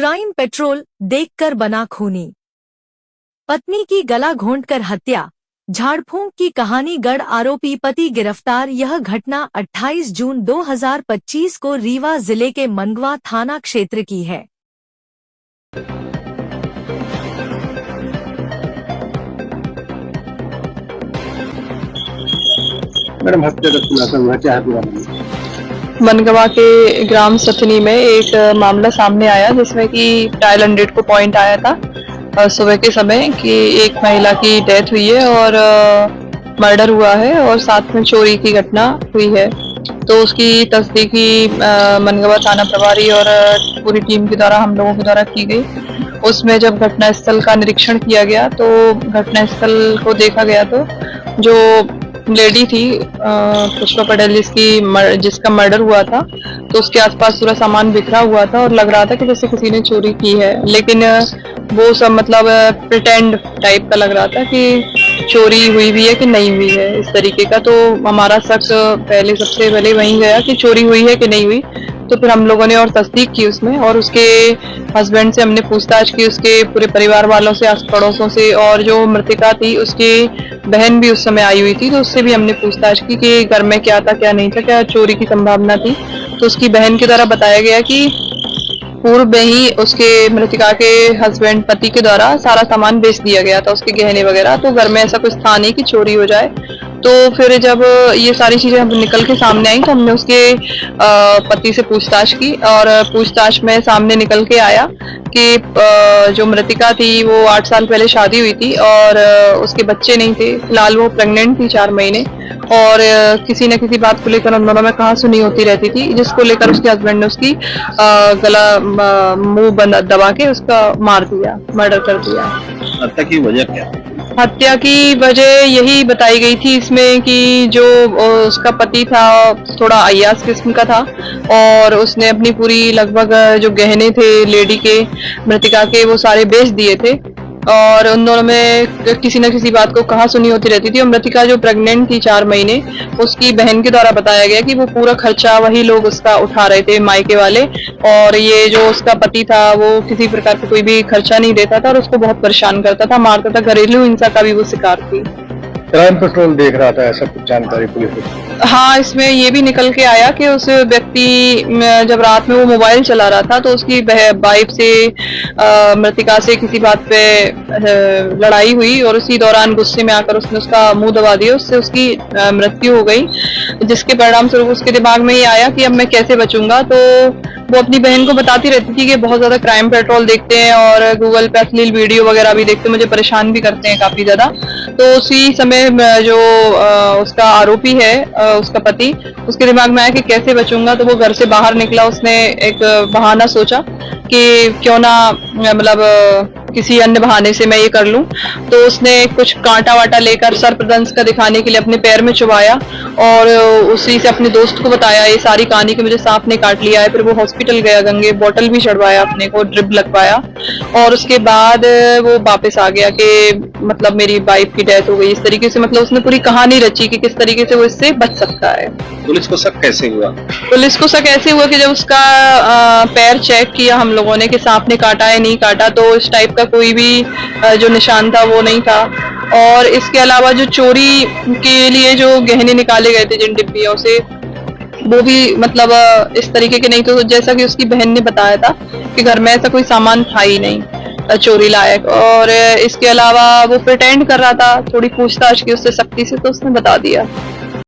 Crime petrol देखकर बना खूनी। पत्नी की गला घोंटकर हत्या, झाड़फूंक की कहानी गढ़ आरोपी पति गिरफ्तार। यह घटना 28 जून 2025 को रीवा जिले के मनगवा थाना क्षेत्र की है। मैडम, हत्या का खुलासा हुआ, क्या है पूरा मामला? मनगवा के ग्राम सथनी में एक मामला सामने आया जिसमें कि डायल 100 को पॉइंट आया था सुबह के समय कि एक महिला की डेथ हुई है और मर्डर हुआ है और साथ में चोरी की घटना हुई है। तो उसकी तस्दीकी मनगवा थाना प्रभारी और पूरी टीम के द्वारा, हम लोगों के द्वारा की गई। उसमें जब घटना स्थल का निरीक्षण किया गया तो घटना स्थल को देखा गया तो जो लेडी थी पुष्पा पटेल जिसका मर्डर हुआ था, तो उसके आसपास पूरा सामान बिखरा हुआ था और लग रहा था कि जैसे किसी ने चोरी की है, लेकिन वो सब मतलब प्रिटेंड टाइप का लग रहा था कि चोरी हुई भी है कि नहीं हुई है, इस तरीके का। तो हमारा शक सबसे पहले वहीं गया कि चोरी हुई है कि नहीं हुई। तो फिर हम लोगों ने और तस्दीक की उसमें, और उसके हस्बैंड से हमने पूछताछ की, उसके पूरे परिवार वालों से, आस पड़ोसों से, और जो मृतिका थी उसकी बहन भी उस समय आई हुई थी, तो उससे भी हमने पूछताछ की कि घर में क्या था क्या नहीं था, क्या चोरी की संभावना थी। तो उसकी बहन के द्वारा बताया गया कि पूर्व में ही उसके मृतिका के हस्बैंड पति के द्वारा सारा सामान बेच दिया गया था, उसके गहने वगैरह, तो घर में ऐसा कुछ था नहीं कि चोरी हो जाए। तो फिर जब ये सारी चीजें हम निकल के सामने आई तो हमने उसके पति से पूछताछ की, और पूछताछ में सामने निकल के आया कि जो मृतिका थी वो 8 साल पहले शादी हुई थी और उसके बच्चे नहीं थे। फिलहाल वो प्रेग्नेंट थी 4 महीने, और किसी न किसी बात को लेकर उन दोनों में कहासुनी होती रहती थी, जिसको लेकर उसके हस्बैंड ने उसकी गला मुंह बंद दबा के उसका मार दिया, मर्डर कर दिया। हत्या की वजह क्या? हत्या की वजह यही बताई गई थी इसमें कि जो उसका पति था थोड़ा अय्याश किस्म का था, और उसने अपनी पूरी लगभग जो गहने थे लेडी के, मृतिका के, वो सारे बेच दिए थे, और उन दोनों में किसी न किसी बात को कहासुनी होती रहती थी। और मृतिका जो प्रेग्नेंट थी 4 महीने, उसकी बहन के द्वारा बताया गया कि वो पूरा खर्चा वही लोग उसका उठा रहे थे, मायके वाले, और ये जो उसका पति था वो किसी प्रकार का कोई भी खर्चा नहीं देता था और उसको बहुत परेशान करता था, मारता था, घरेलू हिंसा का भी वो शिकार थी। क्राइम पेट्रोल देख रहा था, ऐसा कुछ जानकारी पुलिस को? हाँ, इसमें ये भी निकल के आया कि उस व्यक्ति जब रात में वो मोबाइल चला रहा था तो उसकी वाइफ से मृतिका से किसी बात पे लड़ाई हुई, और उसी दौरान गुस्से में आकर उसने उसका मुंह दबा दिया, उससे उसकी मृत्यु हो गई, जिसके परिणाम स्वरूप उसके दिमाग में ये आया कि अब मैं कैसे बचूंगा। तो वो अपनी बहन को बताती रहती थी कि बहुत ज्यादा क्राइम पेट्रोल देखते हैं और गूगल पे अश्लील वीडियो वगैरह भी देखते हैं, मुझे परेशान भी करते हैं काफी ज्यादा। तो उसी समय जो उसका आरोपी है, उसका पति, उसके दिमाग में आया कि कैसे बचूंगा। तो वो घर से बाहर निकला, उसने एक बहाना सोचा कि क्यों ना मतलब किसी अन्य बहाने से मैं ये कर लूं। तो उसने कुछ कांटा वाटा लेकर सर्पदंश का दिखाने के लिए अपने पैर में चुभाया, और उसी से अपने दोस्त को बताया ये सारी कहानी कि मुझे सांप ने काट लिया है। फिर वो हॉस्पिटल गया, गंगे बॉटल भी चढ़वाया, अपने को ड्रिप लगवाया, और उसके बाद वो वापस आ गया कि मतलब मेरी वाइफ की डेथ हो गई, इस तरीके से। मतलब उसने पूरी कहानी रची कि किस तरीके से वो इससे बच सकता है। पुलिस को शक कैसे हुआ? पुलिस को शक ऐसे हुआ कि जब उसका पैर चेक किया हम लोगों ने कि सांप ने काटा है नहीं काटा, तो इस टाइप का कोई भी जो निशान था वो नहीं था। और इसके अलावा जो चोरी के लिए जो गहने निकाले गए थे जिन डिब्बियों से, वो भी मतलब इस तरीके के नहीं। तो जैसा कि उसकी बहन ने बताया था कि घर में ऐसा कोई सामान था ही नहीं चोरी लायक, और इसके अलावा वो प्रिटेंड कर रहा था। थोड़ी पूछताछ की उससे सख्ती से, तो उसने बता दिया।